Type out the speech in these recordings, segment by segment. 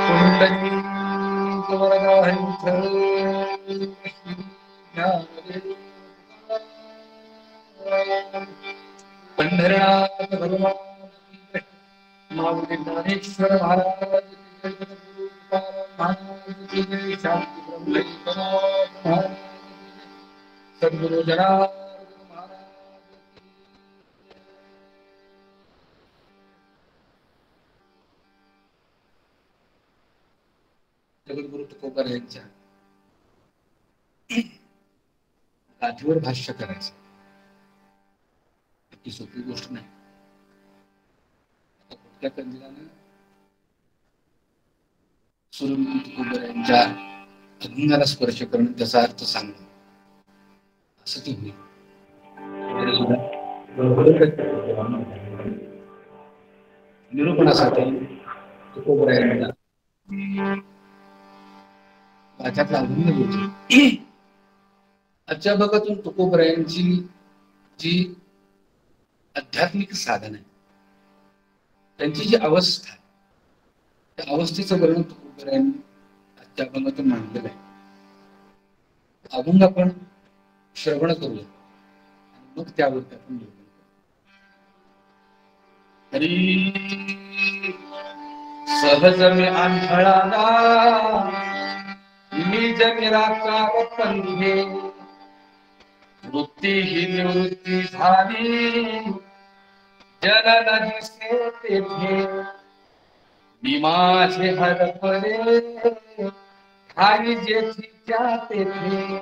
पुंडलिक वरदा विठ्ठल पंढरनाथ भगवान माऊली ज्ञानेश्वर महाराज की जय, गुरु महाराज की जय, शांती ब्रह्मेश्वर महाराज की जय, सद्गुरु जनार्दन महाराज की जय। जगद्गुरु तुकोबर यांच्या गाठीवर भाष्य करायचं इतकी सोपी गोष्ट नाही. कुठल्या कंदिलानं सूर्यमंत तुकोबर यांच्या अभंगाला स्पर्श करणं, त्याचा अर्थ सांगणं, असं ते होईल. निरूपणासाठी तुकोबर यांना त्याच्यातला अभंग होते. आजच्या भागातून तुकोबरायांची जी आध्यात्मिक साधन आहे, त्यांची जी अवस्था, त्या अवस्थेचं वर्णन तुकोबरायांनी आजच्या भागातून मांडलेलं आहे. अभंग आपण श्रवण करूया आणि मग त्यावरती आपण बोलू. हरी सहज मी आंधळाला निज निराकार पंथे, वृत्ती ही निवृत्ती झाली जनन दिसे तेथे, मी माझे हरपले ठाई जेथीच्या तेथे,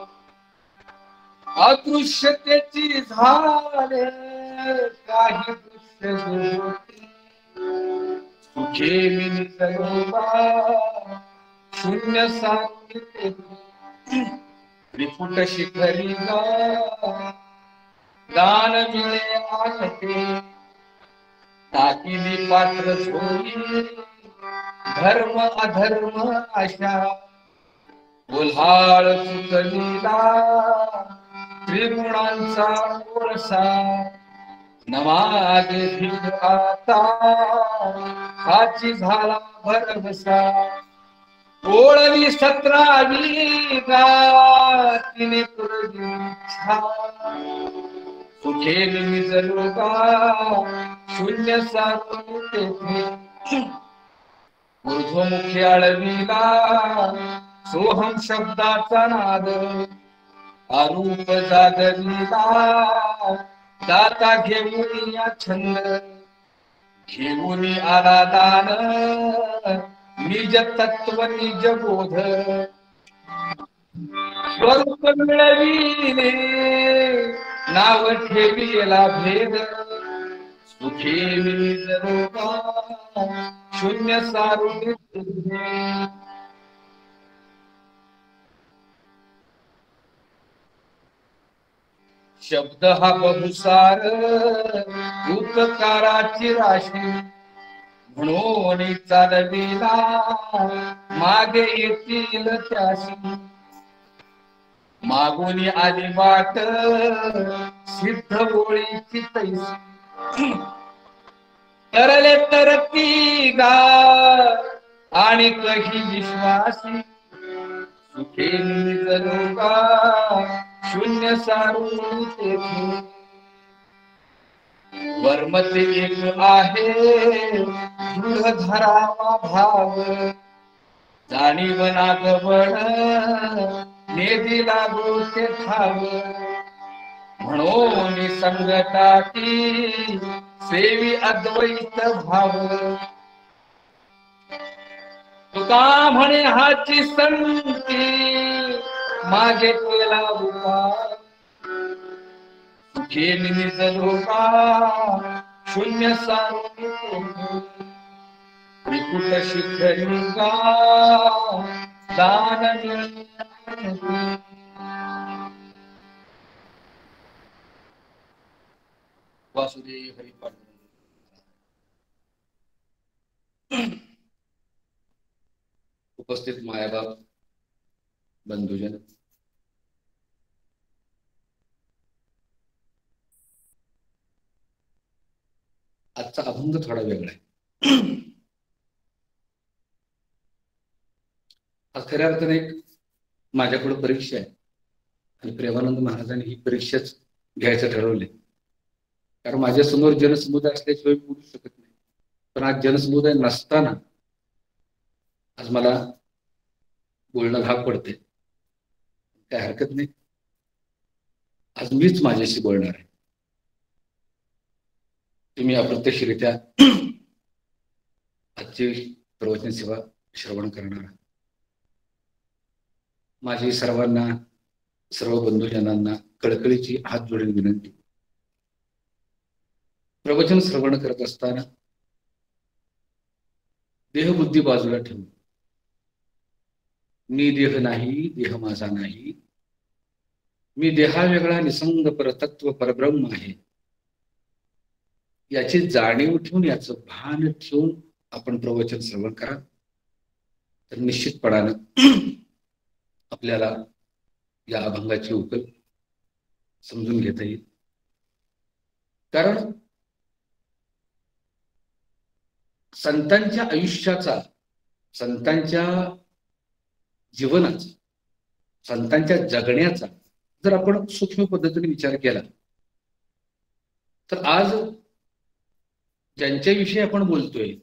अदृश्यतेची झाले काही दृश्य होते, सुखे मी निसर्गा शून्य सांगितले, त्रिपुट शिखरी दान मिळे आठते, टाकिली पात्र झोळी धर्म अधर्म अशा, ओल्हाळ चुकलीला त्रिगुणांचा कोळसा, नमागे भीड आता हाची झाला भरवसा, ओळवी 17वी तिने पुरली इच्छा, सुखे निजलो शून्य सारून तेथे, ऊर्ध्वमुखी आळवीला सोहम शब्दाचा नाद, आरूप जागविला दाता घेऊन या छंद, घेऊन आला दान निज तत्व निज बोध, स्वरूप मिळविले नाव ठेविला भेद, सुखी निज शून्य सारून शब्द हा बहुसार उपकाराची राशी, म्हणून चालविला मागे येतील त्याशी, मागून आली वाट सिद्ध ओळीची तैसी, तरले तरती गा आणि कही विश्वासी, सुखे निजलो शून्य सारून तेथे, वर्मते एक आहे दृढ धरावा भाव, जाणीव नागवण नेदी लागो ते ठाव, म्हणून संगताती सेवी अद्वैत भाव, तुका म्हणे हाची संती मागे केला उपाय, सुखे निजलो शून्य सारून त्रिकुट शिखरी दान वासुदेव हरी उपस्थित मायाबाप बंधुजन, आजचा अभंग थोडा वेगळा आहे. आज खऱ्या अर्थाने एक माझ्याकडे परीक्षा आहे आणि प्रेमानंद महाराजांनी ही परीक्षाच घ्यायचं ठरवले. कारण माझ्या समोर जनसमुदाय असल्याशिवाय बोलू शकत नाही. पण आज जनसमुदाय नसताना आज मला बोलणं भाग पडते. काय हरकत नाही. आज मीच माझ्याशी बोलणार आहे. तुम्ही अप्रत्यक्षरित्या आजची प्रवचन सेवा श्रवण करणार. माझी सर्वांना, सर्व बंधुजनांना कळकळीची हात जोडून विनंती. प्रवचन श्रवण करत असताना देहबुद्धी बाजूला ठेवून मी देह नाही, देह माझा नाही, मी देहावेगळा निसंग परतत्व परब्रह्म आहे, याची जाणीव ठेवून, याचं भान ठेवून आपण प्रवचन श्रवण करा. तर निश्चितपणानं आपल्याला या अभंगाची उकल समजून घेता येईल. कारण संतांच्या आयुष्याचा, संतांच्या जीवनाचा, संतांच्या जगण्याचा जर आपण सूक्ष्म पद्धतीने विचार केला तर आज ज्यांच्याविषयी आपण बोलतोय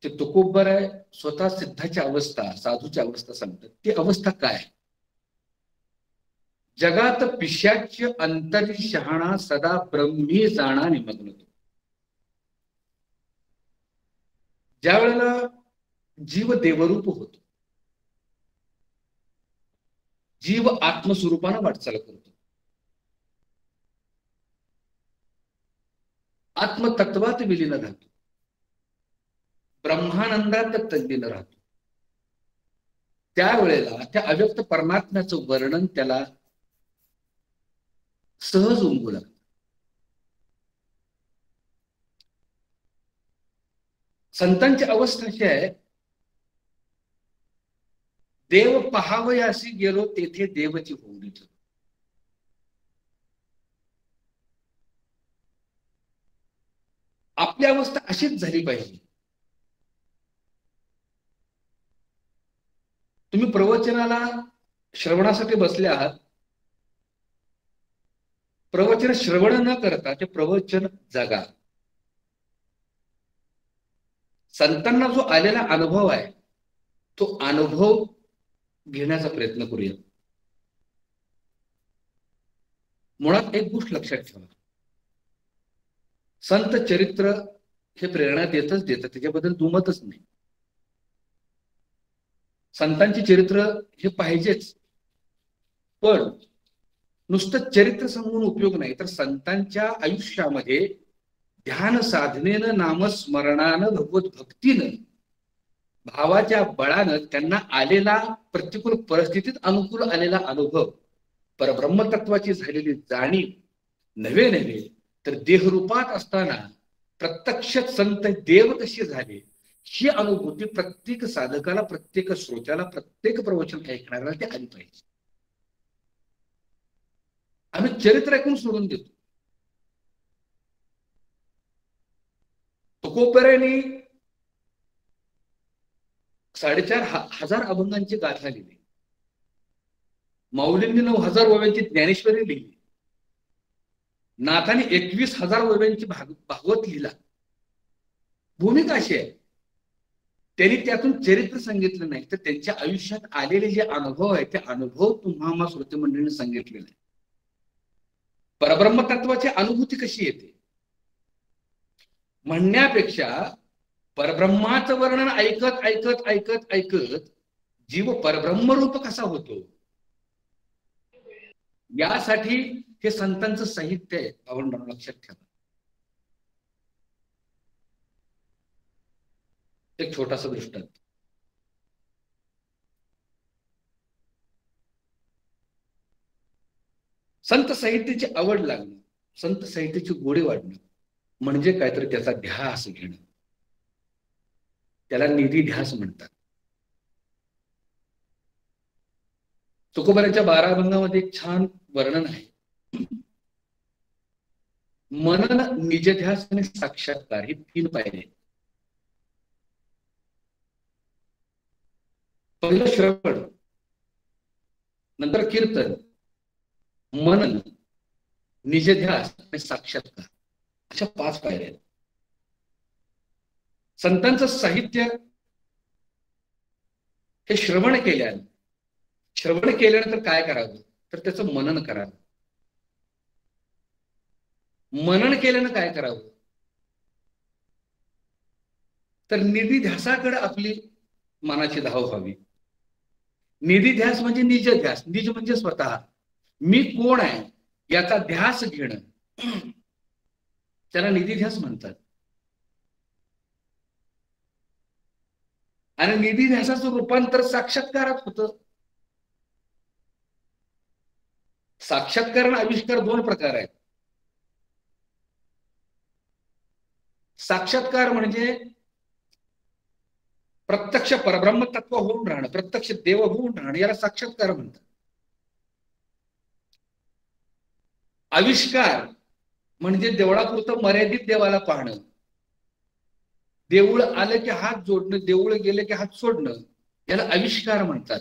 ते तुकोबराय स्वतः सिद्धाची अवस्था, साधूची अवस्था सांगतात. ती अवस्था काय? जगात पिशाच्य अंतरी शहाणा सदा ब्रह्मी जाणा निमग्न. ज्या वेळेला जीव देवरूप होतो, जीव आत्मस्वरूपानं वाटचाल करतो, आत्मतत्वात विलीन राहतो, ब्रह्मानंदात तल्लीन राहतो, त्यावेळेला त्या अव्यक्त परमात्म्याचं वर्णन त्याला सहज उमगू लागतं. संतांची अवस्था अशी आहे, देव पहावयासी गेलो तेथे देवची होऊन ठेव. आपली अवस्था अशीच झाली पाहिजे. तुम्ही प्रवचनाला श्रवणासाठी बसले आहात, प्रवचन श्रवण न करता ते प्रवचन जगा. संतांना जो आलेला अनुभव आहे तो अनुभव घेण्याचा प्रयत्न करूया. मुळात एक गोष्ट लक्षात ठेवा, संत चरित्र हे प्रेरणा देतच देतं, त्याच्याबद्दल दुमतच नाही. संतांची चरित्र हे पाहिजेच, पण नुसतं चरित्र सांगून उपयोग नाही. तर संतांच्या आयुष्यामध्ये ध्यान साधनेनं, नामस्मरणानं, भगवत भक्तीनं, भावाच्या बळानं त्यांना आलेला प्रतिकूल परिस्थितीत अनुकूल आलेला अनुभव, परब्रह्मतत्वाची झालेली जाणीव नव्हे नव्हे तर देहरूपात असताना प्रत्यक्ष संत देव कसे झाले ही अनुभूती प्रत्येक साधकाला, प्रत्येक श्रोत्याला, प्रत्येक प्रवचन ऐकणाऱ्याला ते आली पाहिजे. आम्ही चरित्र ऐकून सोडून देतो. तुकोबरायांनी 4,500 अभंगांची गाथा लिहिली. माऊलींनी 9,000 ओव्यांची ज्ञानेश्वरी लिहिली. नाथाने 21,000 ओव्यांची भागवत लिहिला. भूमिका अशी आहे, त्यांनी त्यातून चरित्र सांगितलं नाही, तर त्यांच्या आयुष्यात आलेले जे अनुभव आहेत ते अनुभव तुम्हाला श्रोते मंडळींनी सांगितलेले आहे. परब्रह्मतत्वाची अनुभूती कशी येते म्हणण्यापेक्षा परब्रह्माचं वर्णन ऐकत ऐकत ऐकत ऐकत जीव परब्रह्मरूप कसा होतो, यासाठी हे संतांचं साहित्य आहे. आपण लक्षात ठेवा. एक छोटासा दृष्टांत. संत साहित्याची आवड लागणं, संत साहित्याची गोडी वाढणं म्हणजे काय, तर त्याचा ध्यास घेणं. त्याला निधी ध्यास म्हणतात. तुकोबारांच्या 12 अभंगामध्ये एक छान वर्णन आहे. मनन, निजध्यास आणि साक्षात्कार हे 3 पायरे. पहिलं श्रवण, नंतर कीर्तन, मनन, निजध्यास आणि साक्षात्कार, अशा 5 पायऱ्या आहेत. संतांचं साहित्य हे श्रवण केल्यानंतर काय करावं, तर त्याचं मनन करावं. मनन केल्यानं काय करावं, तर निधिध्यासाकडे आपली मनाची धाव व्हावी. निधिध्यास म्हणजे निजध्यास, निज म्हणजे स्वतः, मी कोण आहे याचा ध्यास घेणं, त्याला निधिध्यास म्हणतात. आणि निधिध्यासाचं रूपांतर साक्षात्कारात होतं. साक्षात्कार आणि आविष्कार 2 प्रकार आहेत. साक्षात्कार म्हणजे प्रत्यक्ष परब्रह्म तत्व होऊन राहणं, प्रत्यक्ष देव होऊन राहणं, याला साक्षात्कार म्हणतात. आविष्कार म्हणजे देवळापुरतं मर्यादित देवाला पाहणं, देऊळ आलं की हात जोडणं, देऊळ गेलं की हात सोडणं, याला आविष्कार म्हणतात.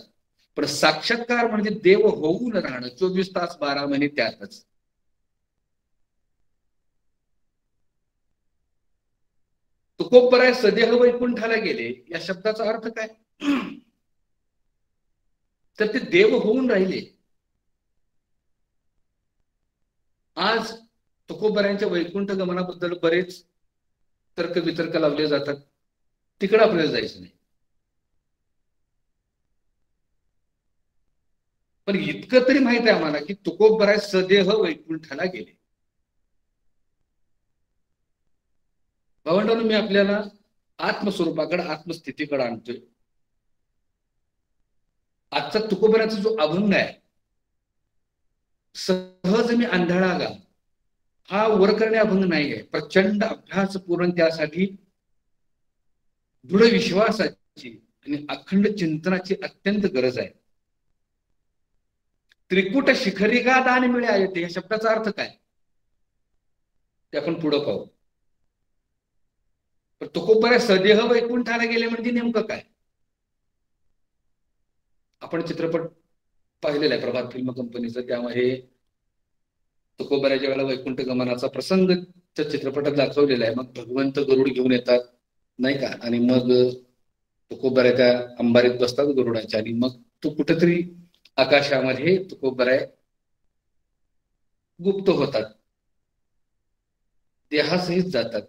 पण साक्षात्कार म्हणजे देव होऊन राहणं, 24 तास 12 महिने त्यातच. तुकोबराय सदेह वैकुंठाला गेले, या शब्दाचा अर्थ काय, तर ते देव होऊन राहिले. आज तुकोबरायांच्या वैकुंठ गमनाबद्दल बरेच तर्क वितर्क लावले जातात, तिकडे आपल्याला जायचं नाही. पण इतकं तरी माहित आहे आम्हाला की तुकोबराय सदेह वैकुंठाला गेले. भावंडांनो, मी आपल्याला आत्मस्वरूपाकडे, आत्मस्थितीकडे आणतोय. आजचा तुकोबराचा जो अभंग आहे, सहज मी आंधळा गा, हा वर करणे अभंग नाही आहे. प्रचंड अभ्यास पूर्ण त्यासाठी दृढ विश्वासाची आणि अखंड चिंतनाची अत्यंत गरज आहे. त्रिकुट शिखरी गा दान मिळे येते, या शब्दाचा अर्थ काय ते आपण पुढं पाहू. पण तुकोबराय सदेह वैकुंठाला गेले म्हणजे नेमकं काय. आपण चित्रपट पाहिलेला आहे प्रभात फिल्म कंपनीचा, त्यामध्ये तुकोबराच्या वेळेला वैकुंठ गमनाचा प्रसंग त्या चित्रपटात दाखवलेला आहे. मग भगवंत गरुड घेऊन येतात नाही का, आणि मग तुकोबराय त्या अंबारीत बसतात गरुडाच्या, आणि मग तो कुठेतरी आकाशामध्ये तुकोबराय गुप्त होतात, देहासहित जातात.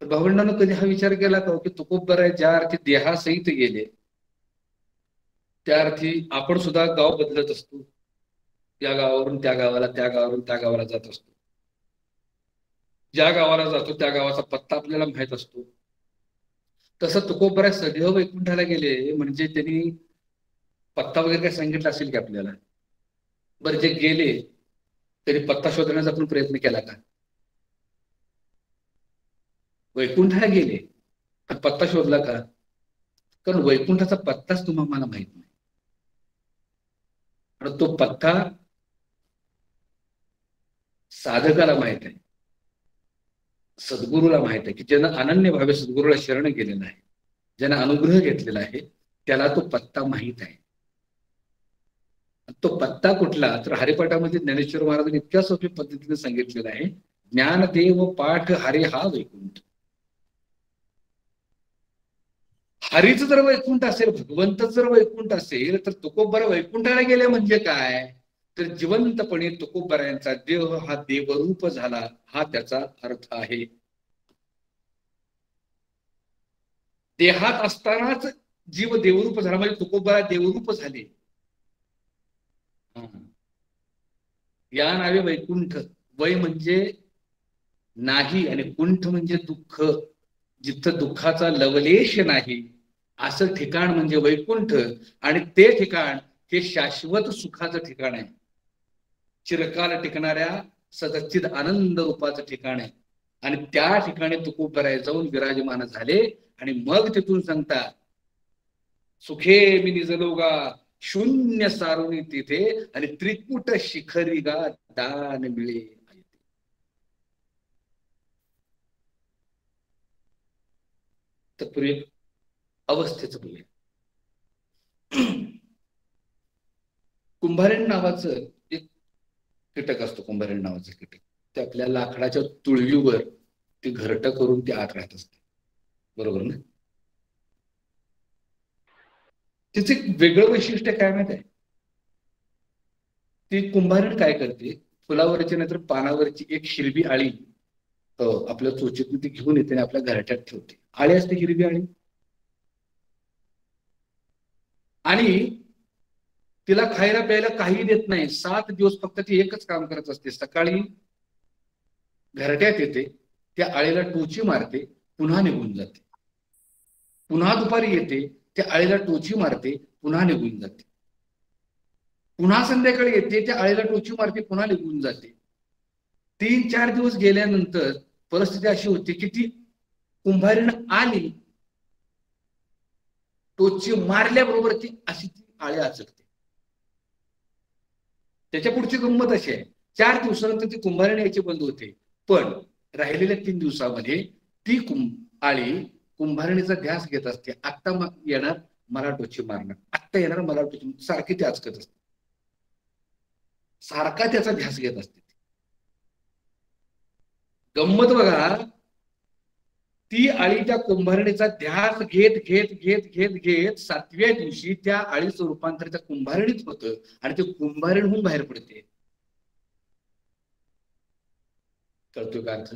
तर भावंडांनो, कधी हा विचार केला का की तुकोबराय ज्या अर्थी देहासहित गेले, त्या अर्थी आपण सुद्धा गाव बदलत असतो. त्या गावावरून त्या गावाला, त्या गावावरून त्या गावाला जात असतो. ज्या गावाला जातो त्या गावाचा पत्ता आपल्याला माहित असतो. तसं तुकोबराय सदैव वैकुंठाला गेले म्हणजे त्यांनी पत्ता वगैरे काय सांगितलं असेल की आपल्याला. बरं, जे गेले तरी पत्ता शोधण्याचा आपण प्रयत्न केला का. वैकुंठाला गेले पण पत्ता शोधला का, कारण वैकुंठाचा पत्ताच तुम्हाला माहित नाही. आणि तो पत्ता साधकाला माहित आहे, सद्गुरूला माहित आहे, की ज्यानं अनन्य भावे सद्गुरूला शरण गेलेला आहे, ज्यानं अनुग्रह घेतलेला आहे, त्याला तो पत्ता माहित आहे. तो पत्ता कुठला, तर हरिपाठामध्ये ज्ञानेश्वर महाराजांनी इतक्या सोपी पद्धतीने सांगितलेलं आहे, ज्ञानदेव पाठ हरे हा वैकुंठ. हरीच जर वैकुंठ असेल, भगवंत जर वैकुंठ असेल, तर तुकोबराय वैकुंठाला गेले म्हणजे काय, तर जिवंतपणे तुकोबरायांचा देह हा देवरूप झाला, हा त्याचा अर्थ आहे. देहात असतानाच जीव देवरूप झाला म्हणजे तुकोबराय देवरूप झाले. या नावे वैकुंठ, वै म्हणजे नाही आणि कुंठ म्हणजे दुःख, जिथं दुःखाचा लवलेश नाही असं ठिकाण म्हणजे वैकुंठ. आणि ते ठिकाण हे शाश्वत सुखाचं ठिकाण आहे, चिरकाल टिकणाऱ्या सदच्चित आनंद रूपाचं ठिकाण आहे. आणि त्या ठिकाणी तुकोबराय जाऊन विराजमान झाले. आणि मग तिथून सांगता, सुखे मी निजलोगा शून्य सारुनी तिथे, आणि त्रिकुट शिखरी गा दान मिळे. तत्पूर्वी अवस्थेचं बोलूया. कुंभारेण नावाचं एक कीटक असतो, कुंभारेण नावाचं कीटक. ते आपल्या लाकडाच्या तुळवीवर ते घरटं करून ते आत राहत असते, बरोबर ना. तिचं एक वेगळं वैशिष्ट्य काय माहित आहे? ती कुंभारेण काय करते, फुलावरची नाहीतर पानावरची एक हिरवी आळी आपल्या चोचीतून ती घेऊन येते आणि आपल्या घरट्यात ठेवते. आळी असते हिरवी आळी, आणि तिला खायला प्यायला काही देत नाही. 7 दिवस फक्त ती एकच काम करत असते. सकाळी घरट्यात येते, त्या आळीला टोची मारते, पुन्हा निघून जाते. पुन्हा दुपारी येते, त्या आळीला टोची मारते, पुन्हा निघून जाते. पुन्हा संध्याकाळी येते, त्या आळीला टोची मारते, पुन्हा निघून जाते. 3-4 दिवस गेल्यानंतर परिस्थिती अशी होती की ती कुंभारीण आली, टोची मारल्याबरोबर ती अशी ती आळी आचकते. त्याच्या पुढची गंमत अशी आहे, 4 दिवसानंतर ती कुंभारीण यायची बंद होते, पण राहिलेल्या 3 दिवसामध्ये ती आळी कुंभारणीचा ध्यास घेत असते. आत्ता येणार मला टोची मारणार, आत्ता येणार मला टोची, सारखी ती आचकत असते, सारखा त्याचा ध्यास घेत असते. गंमत बघा, ती आळी त्या कुंभारणीचा ध्यास घेत घेत घेत घेत घेत 7व्या दिवशी त्या आळीचं रूपांतर त्या कुंभारणीत होतं आणि ते कुंभारणीहून बाहेर पडते. कळतोय का अर्थ?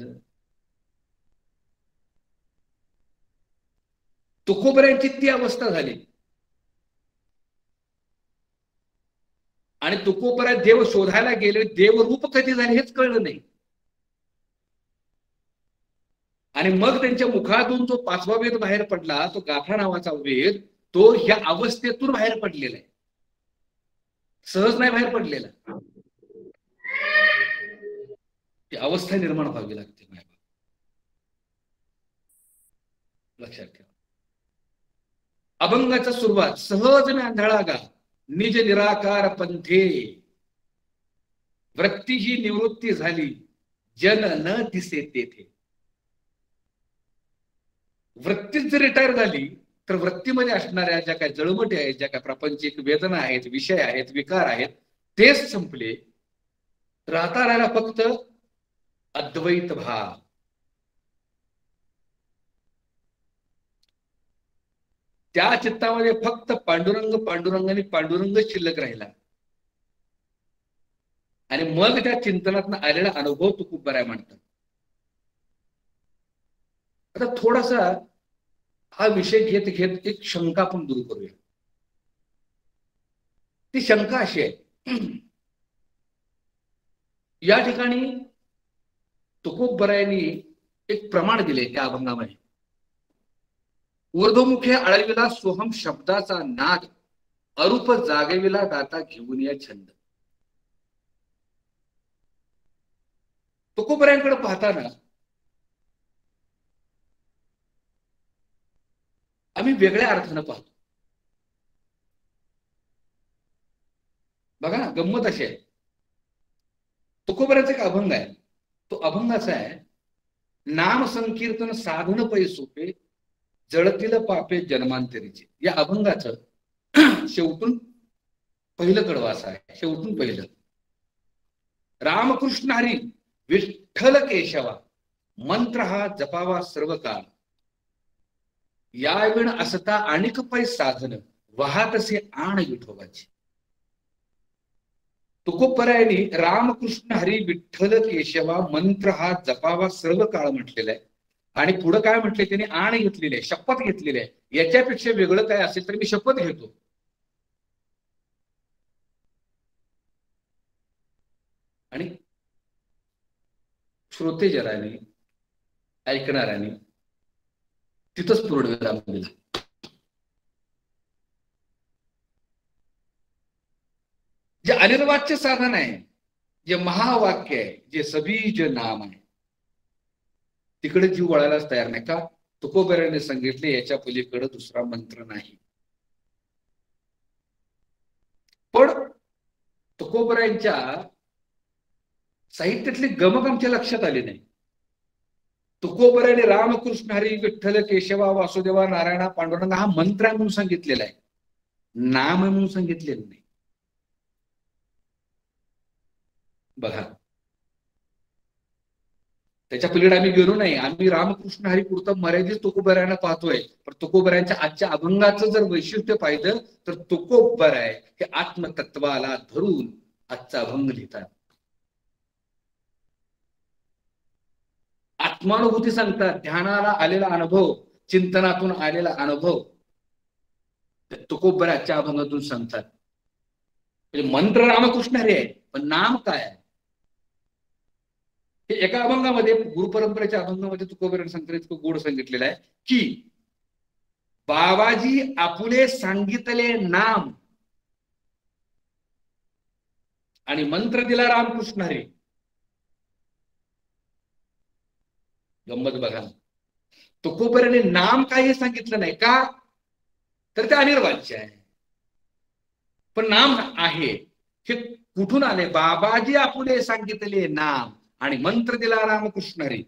तुकोबऱ्यांची ती अवस्था झाली, आणि तुकोबरा देव शोधायला गेले, देवरूप कधी झाले हेच कळलं नाही. आणि मग त्यांच्या मुखातून जो 5वा वेद बाहेर पडला, तो गाथा नावाचा वेद, तो ह्या अवस्थेतून बाहेर पडलेला आहे, सहज नाही बाहेर पडलेला. ती अवस्था निर्माण व्हावी लागते. लक्षात ठेवा. अभंगाचा सुरुवात, सहज न आंधळा गा निज निराकार पंथे, वृत्ती ही निवृत्ती झाली जन न दिसे तेथे. वृत्तीच जर रिटायर झाली तर वृत्तीमध्ये असणाऱ्या ज्या काही जळमटी आहेत, ज्या काही प्रापंचिक वेदना आहेत, विषय आहेत, विकार आहेत, तेच संपले. राहता राहिला फक्त अद्वैत भाव. त्या चित्तामध्ये फक्त पांडुरंग पांडुरंग आणि पांडुरंग शिल्लक राहिला. आणि मग त्या चिंतनातून आलेला अनुभव तुकोबराय म्हणतात. आता थोडासा हा विषय घेत घेत एक शंका आपण दूर करूया. ती शंका अशी आहे, या ठिकाणी तुकोबरायांनी एक प्रमाण दिले त्या अभंगामध्ये, ऊर्ध्वमुखे आळविला सोहम शब्दाचा नाद, अरूप जागविला दाता घेऊन या छंद. तुकोबरायांकडे पाहताना आम्ही वेगळ्या अर्थानं पाहतो. बघा ना, गंमत अशी आहे, तुकोबराचा एक अभंग आहे, तो अभंग असा आहे, नाम संकीर्तन साधन पै सोपे, जळतील पापे जन्मांतरीचे. या अभंगाचं शेवटून पहिलं कडवं असं आहे, शेवटून पहिलं, रामकृष्ण हरी विठ्ठल केशवा, मंत्र हा जपावा सर्व काळ, याविण असता अनेक पै साधन, वाहतसे आण विठोबाची. तुकोबरायांनी रामकृष्ण हरी विठ्ठल केशवा मंत्र हा जपावा सर्व काळ म्हटलेला आहे, आणि पुढे काय म्हटले त्यांनी, आण घेतलेली आहे, शपथ घेतलेली आहे. याच्यापेक्षा वेगळं काय असेल तर मी शपथ घेतो. आणि श्रोतेजनाने, ऐकणाऱ्याने तिथंच पूर्णविराम दिला. जे अनिर्वाच्य साधन आहे, जे महावाक्य आहे, जे सबीज नाम आहे, तिकडे जीव वळायलाच तयार नाही. का? तुकोबराने सांगितले याच्या पलीकडे दुसरा मंत्र नाही. पण तुकोबरायांच्या साहित्यातली गमक आमच्या लक्षात आली नाही. तुकोबराने रामकृष्ण हरी विठ्ठल केशवा वासुदेवा नारायणा पांडुरंग हा मंत्र म्हणून सांगितलेला आहे, नाम म्हणून सांगितलेलं नाही. बघा, त्याच्या पलीकडे आम्ही गेलो नाही. आम्ही रामकृष्ण हरी पुरतं मर्यादित तुकोबरायांना पाहतोय. पण तुकोबरायांच्या आजच्या अभंगाचं जर वैशिष्ट्य पाहिलं तर तुकोबराय हे आत्मतत्वाला धरून आजचा अभंग लिहितात. आत्मानुभूती सांगतात, ध्यानाला आलेला अनुभव, चिंतनातून आलेला अनुभव तुकोबराच्या अभंगातून सांगतात. म्हणजे मंत्र रामकृष्ण हरी आहे, पण नाम काय आहे हे एका अभंगामध्ये, गुरुपरंपरेच्या अभंगामध्ये तुकोबराने सांगतात. इतकं गोड सांगितलेलं आहे की बाबाजी आपुले सांगितले नाम आणि मंत्र दिला रामकृष्ण हरी. गंमत बघा, तुकोबराने नाम काही सांगितलं नाही का, तर ते अनिर्वाच्य आहे. पण नाम आहे हे कुठून आले? बाबाजी आपुले सांगितले नाम आणि मंत्र दिला रामकृष्ण हरी.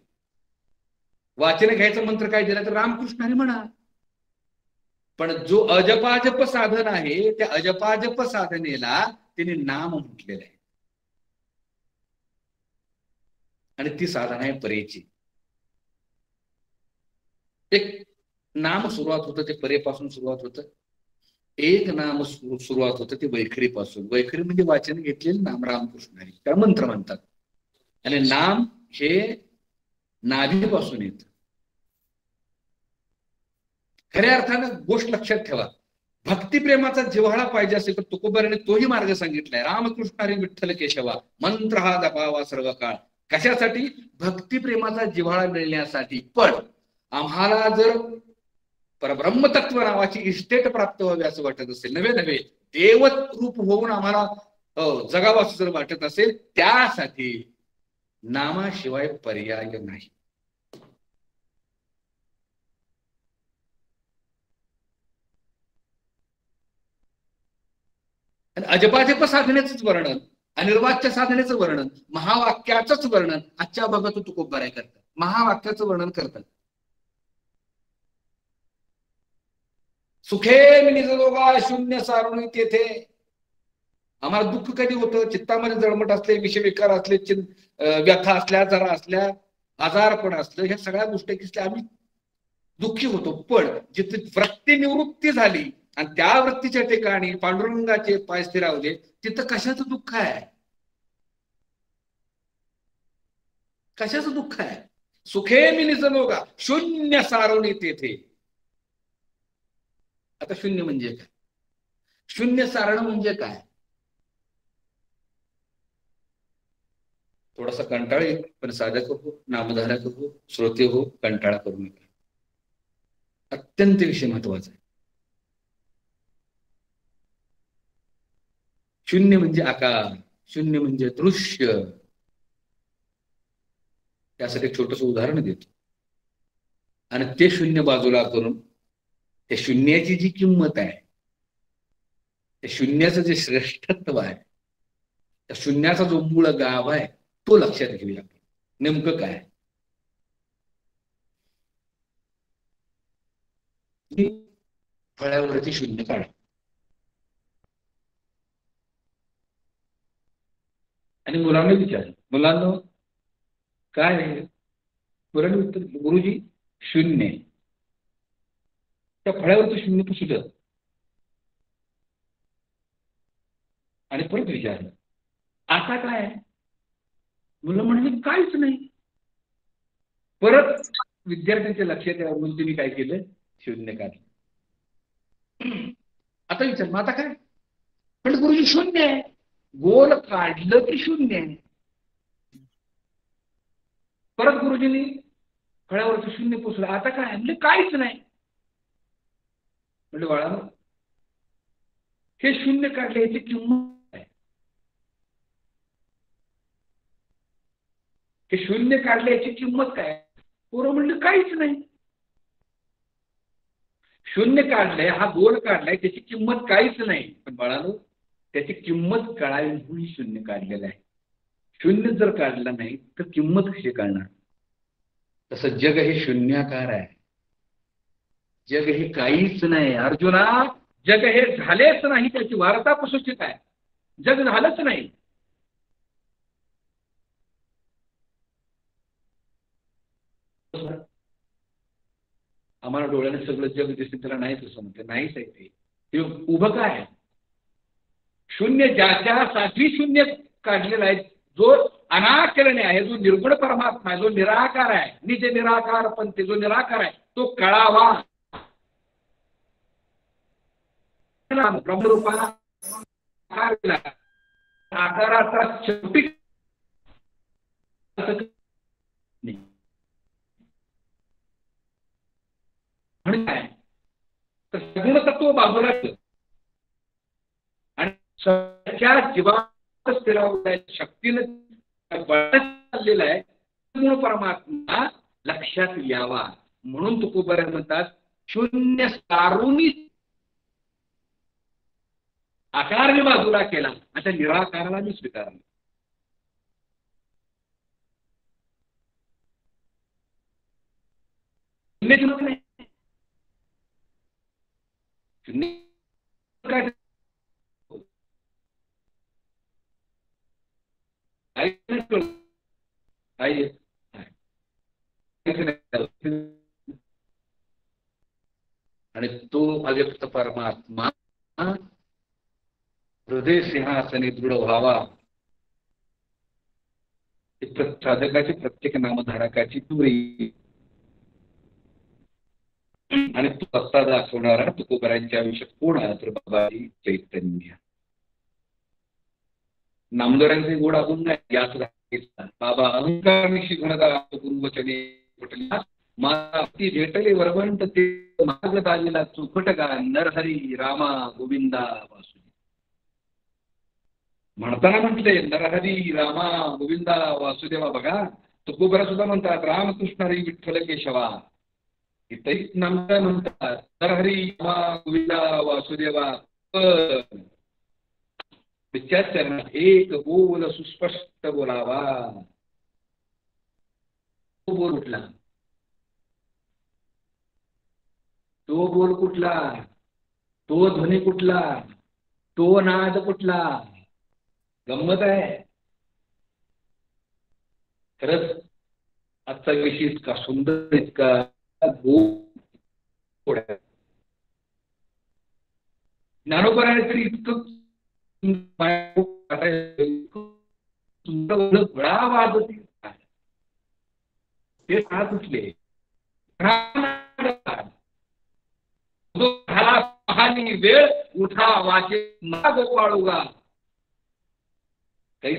वाचन घ्यायचं मंत्र काय दिला तर रामकृष्ण हरी म्हणा. पण जो अजपाजप साधन आहे त्या अजपाजप साधनेला तिने नाम म्हटलेलं आहे. आणि ती साधना आहे परेची. एक नाम सुरुवात होतं ते परेपासून सुरुवात होतं. एक नाम सुरुवात होतं ते वैखरीपासून. वैखरी म्हणजे वाचन घेतलेलं नाम रामकृष्ण हरी, त्या मंत्र म्हणतात. आणि नाम हे नाभीपासून येतं. खऱ्या अर्थानं गोष्ट लक्षात ठेवा, भक्तिप्रेमाचा जिव्हाळा पाहिजे असेल तर तुकोबराने तोही मार्ग सांगितलाय. रामकृष्ण हरी विठ्ठल केशवा मंत्र हा जपावा सर्व काळ. कशासाठी? भक्तिप्रेमाचा जिव्हाळा मिळण्यासाठी. पण आम्हाला जर परब्रह्मतत्व नावाची इस्टेट प्राप्त व्हावी असं वाटत असेल, नव्हे नव्हे देवरूप होऊन आम्हाला जगावं असं जर वाटत असेल, त्यासाठी नामाशिवाय पर्याय नाही. अजपाजप साधनेच वर्णन, अनिर्वाच्य साधनेचं वर्णन, महावाक्याचंच वर्णन आजच्या भागातून तुकोबराय करतात. महावाक्याचं वर्णन करतात. सुखे मी निजलोगा शून्य सारुणी तेथे. आम्हाला दुःख कधी होतं? चित्तामध्ये जळमट असले, विषविकार असले, व्यथा असल्या, जरा असल्या, आजारपण असलं, ह्या सगळ्या गोष्टी आम्ही दुःखी होतो. पण जिथे वृत्ती निवृत्ती झाली आणि त्या वृत्तीच्या ठिकाणी पांडुरंगाचे पाय स्थिरावले, तिथं कशाचं दुःख आहे? कशाचं दुःख आहे? सुखे मी निजलोगा शून्य सारुणी तेथे. आता शून्य म्हणजे काय? शून्य सारण म्हणजे काय? थोडासा कंटाळा येईल, पण साधक हो, नामधारक हो, श्रोते हो, कंटाळा करू नका. अत्यंत विषय महत्वाचा आहे. शून्य म्हणजे आकार, शून्य म्हणजे दृश्य. त्यासाठी एक छोटस उदाहरण देतो. आणि ते शून्य बाजूला करून त्या शून्याची जी किंमत आहे, त्या शून्याचं जे श्रेष्ठत्व आहे, त्या शून्याचा जो मूळ गाभ आहे तो लक्षात घेऊया. नेमकं काय? फळ्यावरती शून्य काढा. आणि मुलांना विचार, मुलांना काय आहे? मुलांनी उत्तर, गुरुजी शून्य. त्या फळ्यावरती शून्य पुसू द्या. आणि परत विचारलं, आता काय आहे? मुलं म्हणजे काहीच नाही. परत विद्यार्थ्यांच्या लक्षात यावरून तुम्ही काय केलं? शून्य काढलं. आता विचार, मग आता काय? पण गुरुजी शून्य आहे. गोल काढलं की शून्य आहे. परत गुरुजींनी फळ्यावरचं शून्य पुसलं. आता काय? म्हणजे काहीच नाही. म्हणजे बाळा, हे शून्य काढले याची किंमत आहे. हे शून्य काढले याची किंमत काय? पोरं म्हणलं काहीच नाही. शून्य काढलंय, हा गोल काढलाय, त्याची किंमत काहीच नाही. पण बाळानो, त्याची किंमत कळावी म्हणून शून्य काढलेलं आहे. शून्य जर काढलं नाही तर किंमत कशी कळणार? तसं जग हे शून्याकार आहे. जग हे काहीच नाही. अर्जुना, जग हे झालेच नाही, त्याची वार्ता पुसूची काय? जग झालंच नाही. आम्हाला डोळ्याने सगळं जग दिसते, त्याला नाहीच असं म्हणते. नाहीच आहे ते उभं काय, शून्य ज्याच्यासाठी शून्य काढलेला आहे, जो अनाकलने आहे, जो निर्गुण परमात्मा आहे, जो निराकार आहे, निज निराकार पण ते जो निराकार आहे तो कळावा. ब्रह्मरूपा आकाराचा शेवटी म्हणून काय तर सगुण तत्व बाजूला आणि सगळ्या जीवात स्थिरावलेल्या शक्तीने चाललेला आहे मूळ परमात्मा लक्षात यावा म्हणून तुकोबऱ्या म्हणतात शून्य सारुनी आकारने बाजूला केला आता निराकाराला मी स्वीकारला. आणि तो अव्यक्त परमात्मा हृदय सिंहासनी दृढ व्हावा. साधकाची प्रत्येक नामधारकाची दुरी आणि तो सत्ता दाखवणारा तुकोबऱ्यांच्या आयुष्यात कोण आहे तर बाबाजी चैतन्य. नामदारांचे गोड अजून नाही याच बाबा अहंकारनिशी घनदा पूर्वचने मला भेटले वरवंत ते मार्ग दालेला चुकट गा नरहरी रामा गोविंदा वासुदेव. म्हणताना म्हटले नरहरी रामा गोविंदा वासुदेवा. बघा तुकोबरा सुद्धा म्हणतात रामकृष्ण हरी विठ्ठल केशवा. इथंही नामदार म्हणतात नरहरी रामा गोविंदा वासुदेवा. विचार एक बोल सुस्पष्ट बोलावा. तो बोल कुठला, तो बोल कुठला, तो ध्वनी कुठला, तो नाद कुठला. गंमत आहे खरंच. आजचा विषय इतका सुंदर इतका गोड ज्ञानोबराने तरी इतकं ते साथ उठले वेळ उठा वाचे गोपाळुगा. काही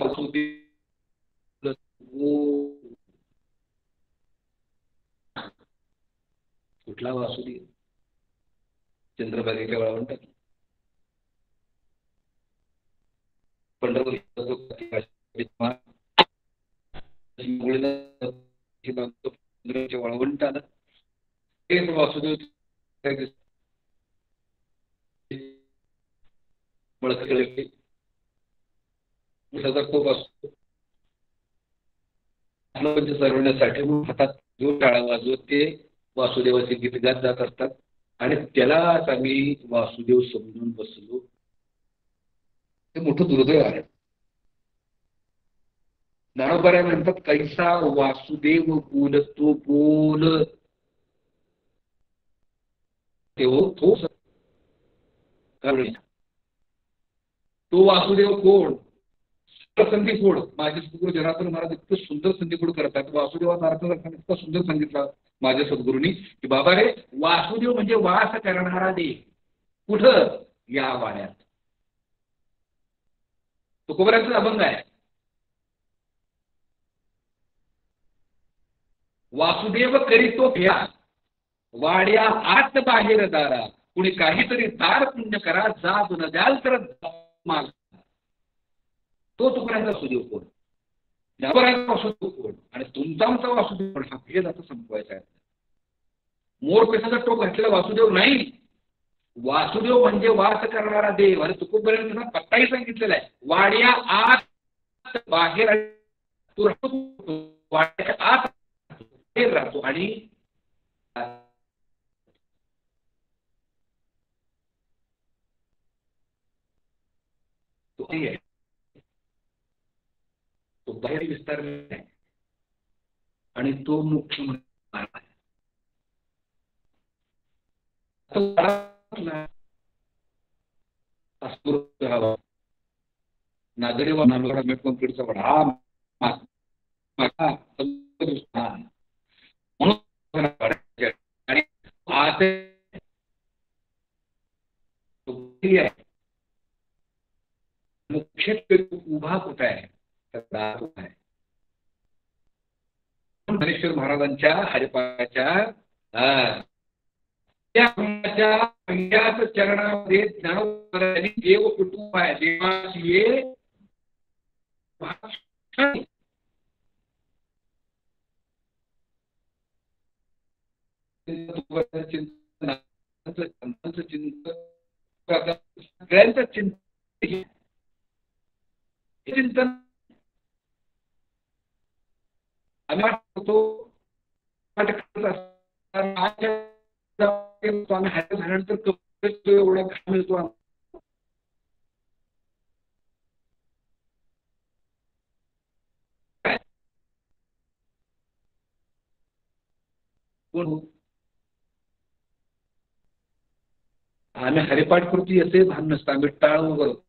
कुठला वासुदेव चंद्रभागेच्या वळवंटात पंढरपूर वळवंटाला एक वासुदेव खूप असतो सरवण्यासाठी हातात जो टाळा वाजवत ते वासुदेवाचे गीत गात जात असतात आणि त्यालाच आम्ही वासुदेव समजून बसलो. हे मोठं दुर्दैव आहे. ज्ञानोबा म्हणतात कैसा वासुदेव बोल तो बोल तो वासुदेव कोण संधीफोड. माझे सद्गुरू जनार्दन महाराज इतकं सुंदर संधीफोड करतात. वासुदेवाचा अर्थ इतका सुंदर सांगितला माझ्या सद्गुरूंनी की बाबा रे वासुदेव म्हणजे वास करणारा देव. कुठं या वाड्यात. तुकोबऱ्यांचा अभंग आहे वासुदेव करीतो भ्या वाड्या आत बाहेर दारा. कुणी काहीतरी दार पुण्य करा जाब न द्याल तर तो तुकोबऱ्यांचा वासुदेव कोण, ज्ञानोबरांचा वासुदेव कोण आणि तुमचा आमचा वासुदेव कोण हा भेद आता संपवायचा आहे. मोर पेसाचा टोक घातलेला वासुदेव नाही. वासुदेव म्हणजे वास करणारा देव. आणि तुकोबऱ्यांना पत्ताही सांगितलेला आहे वाड्या आत बाहेर वाड्याच्या आत राहतो आणि तो बाहेर विस्तार आणि तो मुख्य नागरी वाहनाला कंप्लीटचा वडा मुख्यत्वे उभा कुठे आहे ज्ञानेश्वर महाराजांच्या हरिपाठाच्या पहिल्याच चरणामध्ये ज्ञानोबरांनी देव कुटुंब आहे देवाची ये चिंतन आम्ही झाल्यानंतर एवढा घाम मिळतो आम्ही हरिपाठ करतो याचे भान नसतं आम्ही टाळ वगैरे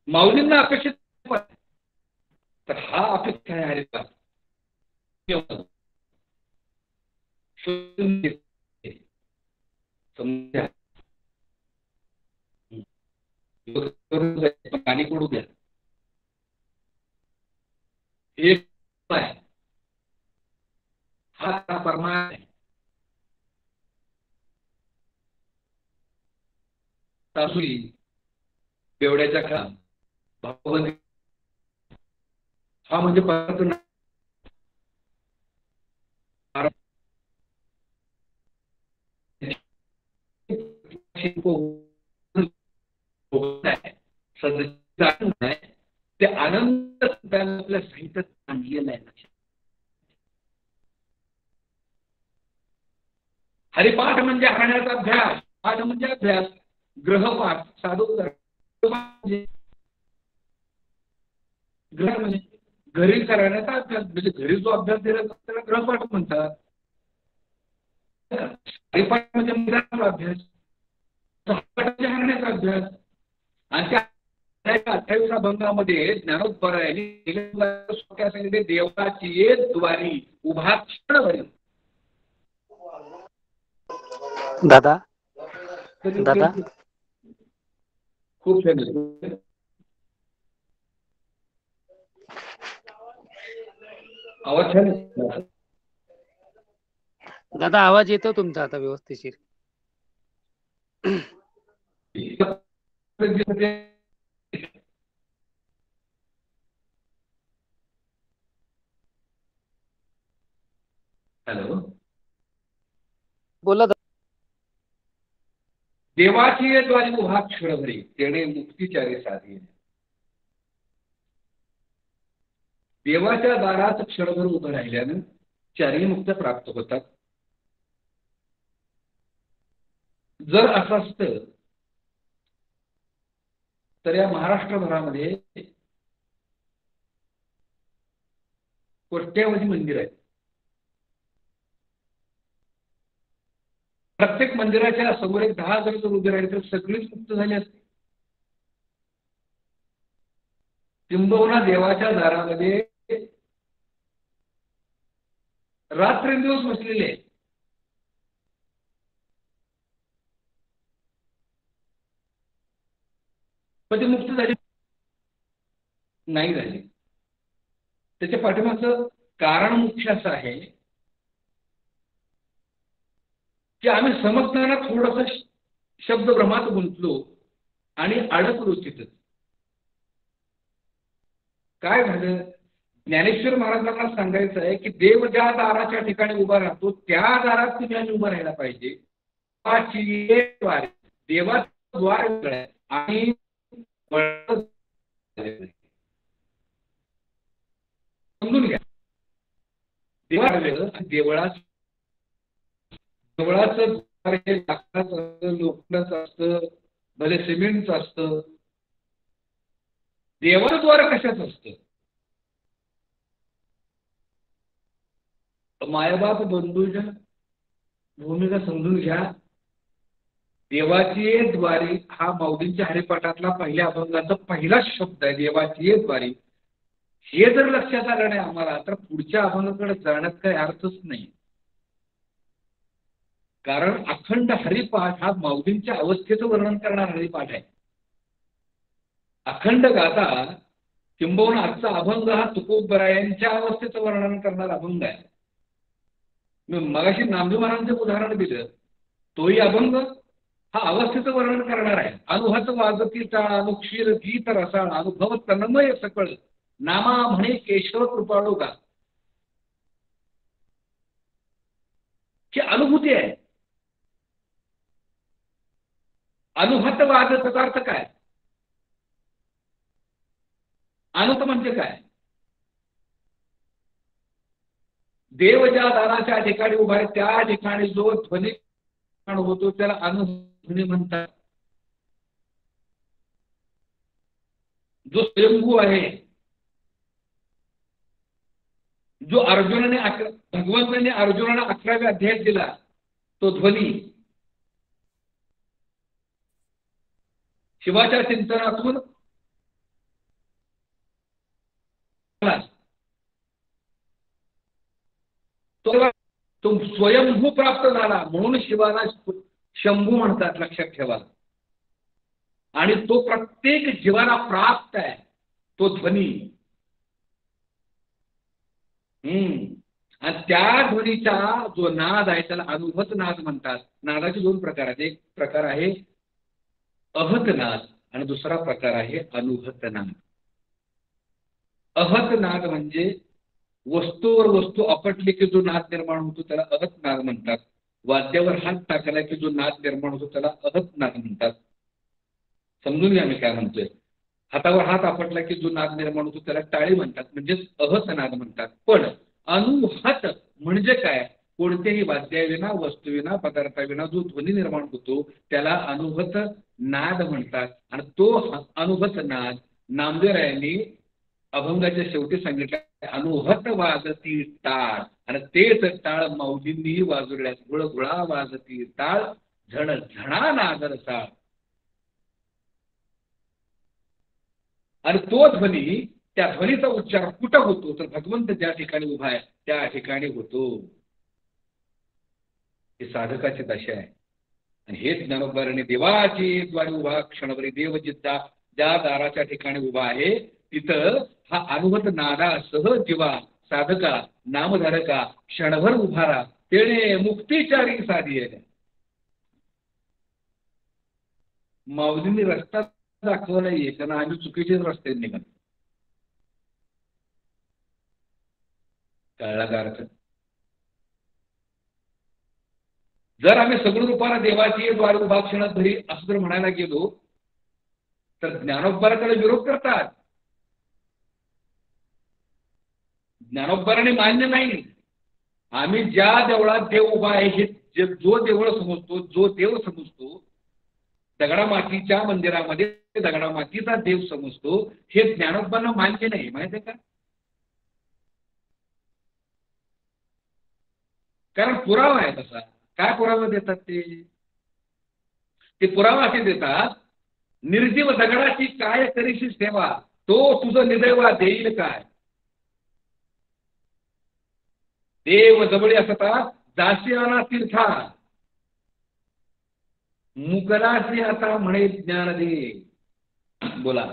माऊलींना अपेक्षित तर हा अपेक्षा आहे हरिपाठ समजा पाणी पडू द्या एक हा परमा आहे सासुरी बेवड्याच्या का भावबंदी हा म्हणजे ते आनंद आपल्या साहित्यात आणलेला आहे हरिपाठ म्हणजे हाण्याचा अभ्यास पाठ म्हणजे अभ्यास ग्रहपाठ साधोदर ग्रह म्हणजे घरी करण्याचा अभ्यास म्हणजे घरी जो अभ्यास दिला जातो त्याला ग्रहपाठ म्हणतात हरिपाठ म्हणजे मैदानाचा अभ्यास हाण्याचा अभ्यास आणि त्या 28व्या भंगामध्ये ज्ञानोबरायांनी सांगितले देवाची ये द्वारी उभा क्षणभरी दादा दादा खूप छान आवाज छान दादा आवाज येतो तुमचा आता व्यवस्थिशीर हॅलो बोला देवाची ये द्वारी उभा क्षणभरी तेणे मुक्तीचारी साधी देवाच्या दारात क्षणभर उभं राहिल्यानं चारही मुक्त प्राप्त होतात जर असं असतं तर या महाराष्ट्रभरामध्ये कोट्यावधी मंदिर आहेत प्रत्येक मंदिराच्या समोर एक 10 जण जर उभे राहिले तर सगळीच मुक्त झाली असते किंबहुना देवाच्या दारामध्ये रात्रंदिवस बसलेले पण ते मुक्त झाले नाही झाले त्याच्या पाठीमागचं कारण मुख्य असं आहे की आम्ही समजताना थोडस शब्दभ्रमात गुंतलो आणि अडकलो तिथं काय झालं ज्ञानेश्वर महाराजांना सांगायचं आहे की देव ज्या दाराच्या ठिकाणी उभा राहतो त्या दारात तुम्ही उभं राहायला पाहिजे देवाचं द्वार आणि समजून घ्या देवळाचं लाकडाचं असतं लोखंडाचं असतं भले सिमेंटचं असतं देवाचं द्वार कशाच असतं? मायबाप बंधूच्या भूमिका समजून घ्या. देवाची द्वारी हा माऊलींच्या हरिपाठातला पहिल्या अभंगाचा पहिला शब्द आहे, देवाची द्वारी. हे जर लक्षात आलं नाही आम्हाला तर पुढच्या अभंगाकडे जाण्यात काही अर्थच नाही. कारण अखंड हरिपाठ हा माऊलींच्या अवस्थेचं वर्णन करणारा हरिपाठ आहे. अखंड गाथा किंबहुना आजचा अभंग हा तुकोबरायांच्या अवस्थेचं वर्णन करणारा अभंग आहे. मी मगाशी नामदेव महाराजांचं उदाहरण दिलं, तोही अभंग हा अवस्थेचं वर्णन करणार आहे. अनुहत वाजती टाळ अनुक्षीर गीत रसाळ अनुभव तन्मय सकळ नामा म्हणे केशव कृपाळू का. ही अनुभूती आहे. अनुहत वाजताचा अर्थ काय? अनुत म्हणजे काय? देव ज्या दाराच्या ठिकाणी उभा आहे त्या ठिकाणी जो ध्वनी होतो त्याला अनुध्वनी म्हणतात. जो स्वयंभू आहे, जो भगवंताने अर्जुनाला 11व्या अध्यायात दिला तो ध्वनी शिवाच्या चिंतनातून तो स्वयंभू प्राप्त झाला म्हणून शिवाला शंभू म्हणतात, लक्षात ठेवा. आणि तो प्रत्येक जीवाला प्राप्त आहे तो ध्वनी. आणि त्या ध्वनीचा जो नाद आहे त्याला अनुभत नाद म्हणतात. नादाचे दोन प्रकार आहेत. एक प्रकार आहे अहत नाद आणि दुसरा प्रकार आहे अनुभत नाद. अहत नाद म्हणजे वस्तूवर वस्तू आपटली की जो नाद निर्माण होतो त्याला अहत नाद म्हणतात. वाद्यावर हात टाकला की जो नाद निर्माण होतो त्याला अहत नाद म्हणतात. समजून घ्या मी काय म्हणतोय. हातावर हात आपटला की जो नाद निर्माण होतो त्याला टाळी म्हणतात, म्हणजेच अहत नाद म्हणतात. पण अनुहत म्हणजे काय? कोणत्याही वाद्याविना वस्तूविना पदार्थाविना जो ध्वनी निर्माण होतो त्याला अनुभत नाद म्हणतात. आणि तो अनुभत नाद नामदेवरायांनी अभंगाच्या शेवटी सांगितलं, अनुहत वाजती टाळ. आणि तेच टाळ माऊलींनी वाजवल्या. घुळघुळा वाजती टाळ झण झणा नादर साळ. आणि तो ध्वनी, त्या ध्वनीचा उच्चार कुठं होतो तर भगवंत ज्या ठिकाणी उभा आहे त्या ठिकाणी होतो. ही साधकाची दशा आहे. आणि हेच ज्ञानोबाराने देवाची द्वारी उभा क्षणभरी देव जिद्दा ज्या दाराच्या ठिकाणी उभा आहे तिथं हा अनुभत नादासह जीवा साधका नामधारका क्षणभर उभारा तेणे मुक्तीचारी साधी आहे. माऊलींनी रस्ता दाखवला नाहीये कारण आम्ही चुकीचेच रस्ते निघालो. कळला का अर्थ? जर आम्ही सगळं रूपाला देवाची द्वार उभा क्षणात धरी असं जर म्हणायला गेलो तर ज्ञानोबाराकडे विरोध करतात. ज्ञानोबाराने मान्य नाही. आम्ही ज्या देवळात देव उभा आहे हे जो देवळ समजतो, जो देव समजतो, दगडामातीच्या मंदिरामध्ये दगडामातीचा देव समजतो, हे ज्ञानोबांना मान्य नाही. माहिती आहे का? कारण पुरावा आहे तसा. काय पुरावा देतात ते पुरावा असे देतात, निर्जीव दगडाची काय करीशी सेवा तो तुझं निदैवा देईल काय. देव जवळी असता दासी आना तीर्था मुकलासी आता म्हणे ज्ञान दे. बोला,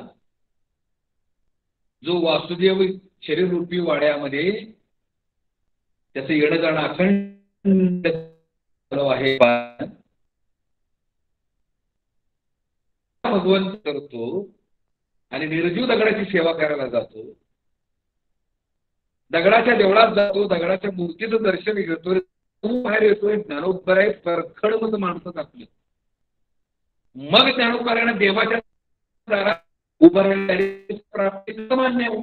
जो वासुदेव शरीर रूपी वाड्यामध्ये त्याचं येणं जाणं अखंड आहे, भगवंत करतो आणि निर्जीव दगडाची सेवा करायला जातो. दगडाच्या देवळात जातो, दगडाच्या मूर्तीचं दर्शन घेतोय, बाहेर येतोय. ज्ञानोबराय परखड मत माणसं आपली. मग ज्ञानोबरायनं देवाच्या दारात उभं राहिलं मान्य आहे.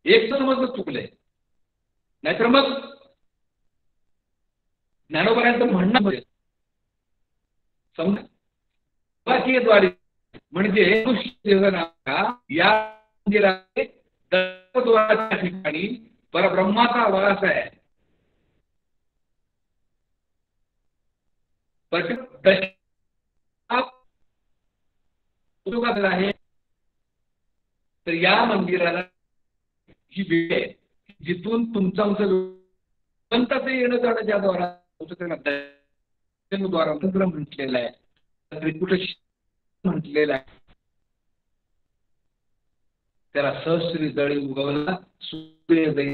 एक तर मग चुकलंय. नाहीतर मग ज्ञानोबरायांचं म्हणणं समजा द्वारी म्हणजे या मंदिरात दत्तद्वाराच्या ठिकाणी परब्रह्माचा वास आहे. आहे तर या मंदिराला ही वेळ आहे जिथून तुमचं आमचं येणं जाणं ज्या द्वारा म्हटलेलं आहे, त्रिकुट म्हटलेलं आहे. त्याला सहस्री दळी उगवला सूर्योदय,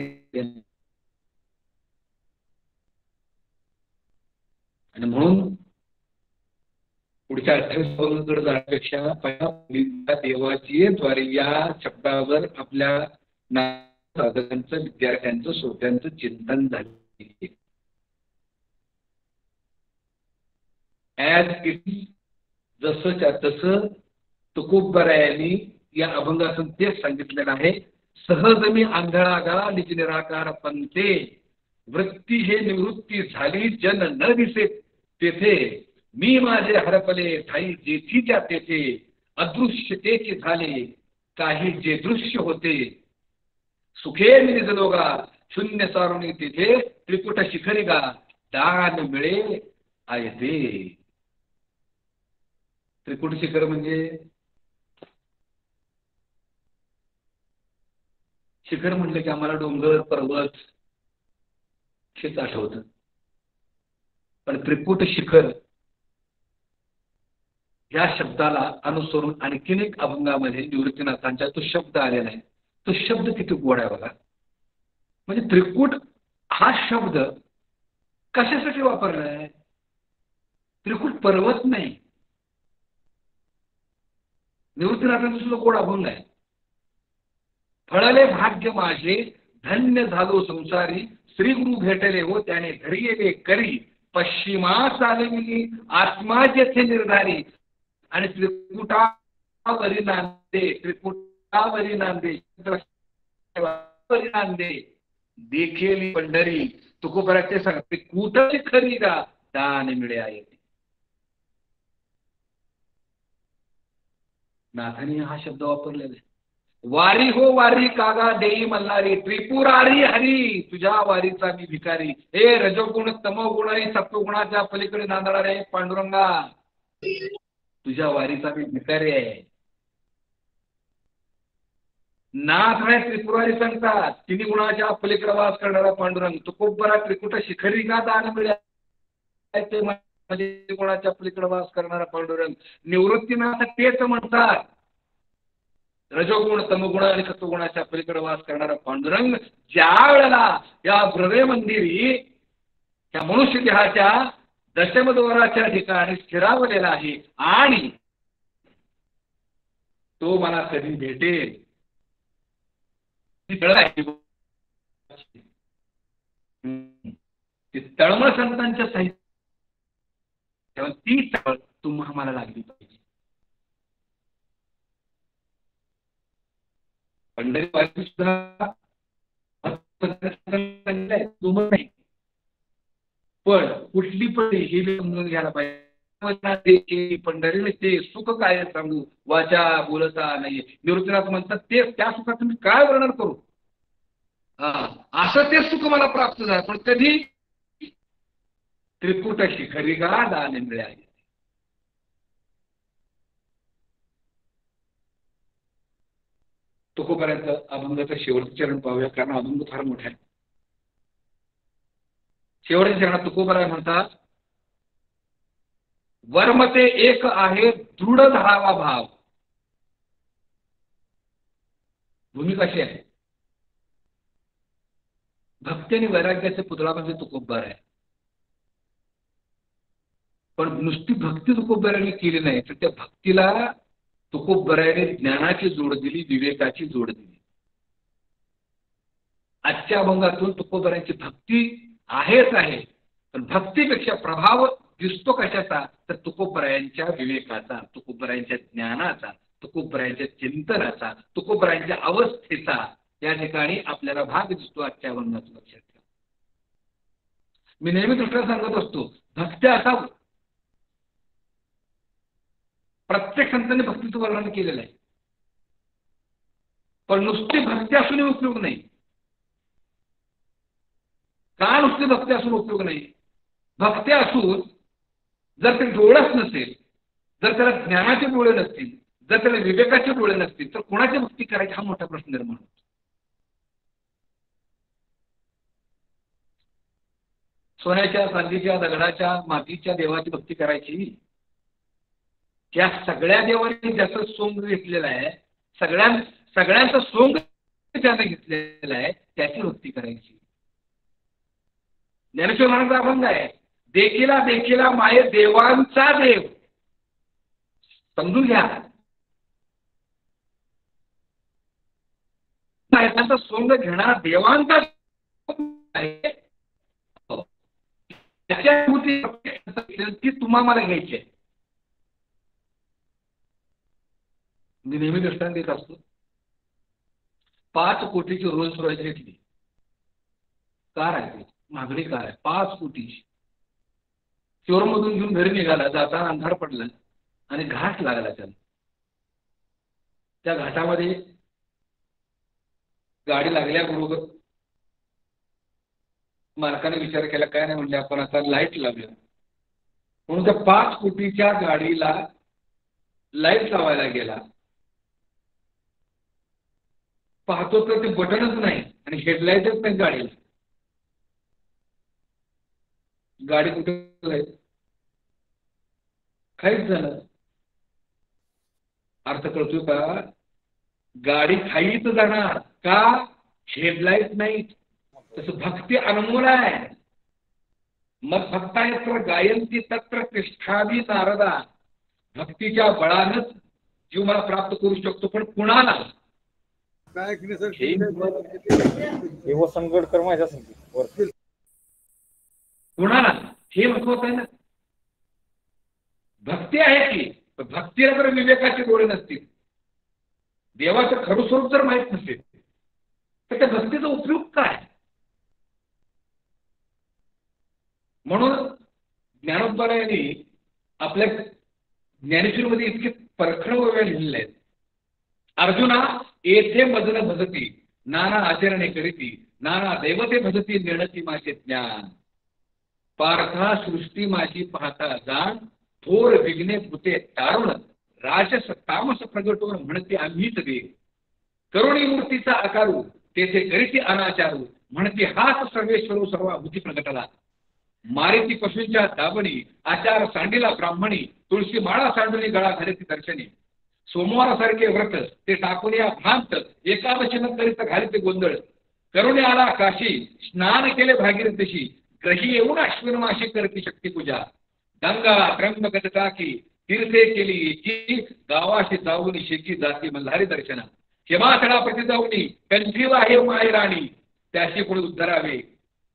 आणि म्हणून पुढच्या 28 कडे जाण्यापेक्षा देवाची द्वारे या शब्दावर आपल्या साधकांचं, विद्यार्थ्यांचं, श्रोत्यांचं चिंतन झालं. ऍज इट जसंच्या तसं तुकोबरायांनी या अभंगातून तेच सांगितलेलं आहे. सहज मी आंधळा गा निज निराकार पंथे, वृत्ती हे निवृत्ती झाली जन न दिसे तेथे, मी माझे हरपले ठाई जेथीच्या तेथे, अदृश्यतेचे झाले काही जे दृश्य होते, सुखे मी निजलो गा शून्य सारुणी तेथे, त्रिकुट शिखरी गा दान मिळे आयते. त्रिकुट शिखर म्हणजे शिखर म्हटलं की आम्हाला डोंगर पर्वत हेच आठवतं, पण त्रिकुट शिखर या शब्दाला अनुसरून आणखीन एक अभंगामध्ये निवृत्तीनाथांच्या तो शब्द आलेला आहे. तो शब्द किती गोड आहे बघा. म्हणजे त्रिकुट हा शब्द कशासाठी वापरला आहे? त्रिकुट पर्वत नाही, निवृत्तीनाथांचा सुद्धा गोड अभंग आहे. फळले भाग्य माझे धन्य झालो संसारी, श्री गुरु भेटले हो त्याने धरिये करी, पश्चिमास आले आत्मा जेथे निर्धारी, आणि त्रिकुटावरी नांदे, त्रिकुटावरी नांदे, नांदे देखील पंढरी. तुकोबराचे सांगते कुठे खरी गा दान मिळे आहे. नाथांनी हा शब्द वापरलेला आहे. वारी हो वारी कागा देई मल्हारी, त्रिपुरारी हरी तुझ्या वारीचा मी भिकारी. हे रजोगुण तमोगुण आणि सत्वगुणाच्या पलीकडे नांदणारे पांडुरंगा, तुझ्या वारीचा मी भिकारी आहे. नाथ आहे त्रिपुरारी सांगतात, तिन्ही गुणाच्या पलीकडे वास करणारा पांडुरंग. तुकोबरा त्रिकुट शिखरी का दान मिळाले, ते म्हणजे गुणाच्या पलीकडे वास करणारा पांडुरंग. निवृत्तीनाथ तेच म्हणतात, रजोगुण तमोगुण आणि सत्वगुणाच्या पलीकडे वास करणारा पांडुरंग ज्या वेळेला या भ्रवे मंदिरी या मनुष्य देहाच्या दशमद्वाराच्या ठिकाणी स्थिरावलेला आहे, आणि तो मला कधी भेटेल ती तळमळ संतांच्या साहित्य, ती तळमळ तुम्हाला मला लागली पाहिजे. पंढरी वारी सुद्धा नाही, पण कुठली पण हे समजून घ्यायला पाहिजे. पंढरीने ते सुख काय सांगू, वाचा बोलता नाही. निवृत्तीनाथ म्हणतात ते त्या सुखात तुम्ही काय वर्णन करू. असं ते सुख मला प्राप्त झालं, पण कधी त्रिकुट शिखरी गा दान मिळाले. तुकोपर्यंत अभंगाचं शेवटचं चरण पाहूया, कारण अभंग फार मोठा आहे. शेवटच्या चरणात तुकोबराय म्हणतात, वर्मते एक आहे दृढ धरावा भाव. भूमी कशी आहे? भक्ती आणि वैराग्याचे पुतळा म्हणजे तुकोबर आहे. पण नुसती भक्ती तुकोबराने केली नाही, तर त्या भक्तीला तुकोबराने ज्ञानाची जोड दिली, विवेकाची जोड दिली. आजच्या अभंगातून तुकोबरांची भक्ती आहेच आहे, पण भक्तीपेक्षा प्रभाव दिसतो कशाचा, तर तुकोबरायांच्या विवेकाचा, तुकोबरायांच्या ज्ञानाचा, तुकोबरायांच्या चिंतनाचा, तुकोबरायांच्या अवस्थेचा या ठिकाणी आपल्याला भाग दिसतो. आजच्या अभंगातून लक्षात ठेवा. मी नेहमी दुसऱ्या सांगत असतो, भक्ती असावं, प्रत्येक संतांनी भक्तीचं वर्णन केलेलं आहे. पण नुसती भक्ती असूनही उपयोग नाही. का नुसती भक्ती असून उपयोग नाही? भक्ती असून जर ते डोळच नसेल, जर त्याला ज्ञानाचे डोळे नसतील, जर त्याला विवेकाचे डोळे नसतील, तर कोणाची भक्ती करायची हा मोठा प्रश्न निर्माण होतो. सोन्याच्या, चांदीच्या, दगडाच्या, मातीच्या देवाची भक्ती करायची. त्या सगळ्या देवांनी ज्याचं सोंग घेतलेलं आहे, सगळ्यांचं सोंग ज्यानं घेतलेलं आहे, त्याची भक्ती करायची. ज्ञानेश्वर महाराजांचा अभंग आहे, देखीला देखीला माये देवांचा देव. समजून घ्या, त्यांचा सोंग घेणारा देवांचा आहे. ती तुम्हाला मला घ्यायची आहे. मी नेहमी दृष्टांत देत असतो. 5 कोटीची रोल्स रॉयस घेतली कार आहे, महागडी कार आहे, 5 कोटीची. शोरूममधून घेऊन घरी निघाला, जाताना अंधार पडला आणि घाट लागला त्याला. त्या घाटामध्ये गाडी लागल्याबरोबर मालकाने विचार केला, काय नाही म्हणजे आपण आता लाईट लावूया. म्हणून त्या 5 कोटीच्या गाडीला लाईट लावायला गेला. पाहतो तर ते बटनच नाही आणि हेडलाईटच नाही गाडीला. गाडी कुठे खाईच झालं. अर्थ कळतोय का? गाडी खाईच जाणार का? हेडलाईट नाही. तसं भक्ती अनमोल आहे. मग भक्ता यत्र गायंती तत्र तिष्ठावी नारदा. भक्तीच्या बळानच जीव मला प्राप्त करू शकतो. पण कुणाला? काय संगडकर माझ्या संगीत कुणाला हे महत्वाचं आहे ना. भक्ती आहे की, भक्तीला जर विवेकाचे डोळे नसतील, देवाचं खरं स्वरूप जर माहीत नसेल, तर त्या भक्तीचा उपयोग काय? म्हणून ज्ञानोबरायांनी आपल्या ज्ञानेश्वरीमध्ये इतके परखड वगैरे लिहिलेले आहेत. अर्जुना येथे मजन भजती, नाना आचरणे करीती, नाना दैवते भजती, नेणती माझे ज्ञान. पार्था सृष्टी माझी पाहता जाण, थोर विघ्ने भूते तारुण, राजस तामस प्रगटून म्हणते आम्हीच देव. करुणी मूर्तीचा आकारू, तेथे करीती अनाचारू, म्हणते हाच सर्वेश्वरू सर्वाभूती प्रगटला. मारिती पशूंच्या दाबणी, आचार सांडीला ब्राह्मणी, तुळशी माळा सांडून गळा घालीती दर्शनी. सोमवारासारखे व्रत ते टाकून या भ्रांत, एकादशीनं करीत घालीते गोंधळ. करुणे आला काशी, स्नान केले भागीरथीशी, ग्रही येऊन अश्विन माशी करती शक्ती पूजा. गंगा त्र्यंबक टाकी, तीर्थे केली एकी, गावाशी जाऊन शेकी जाती मल्हारी दर्शना. हिमाचळाप्रती जाऊनी कंठीवा आहे माहेराणी, त्याशी पुढे उद्धरावे.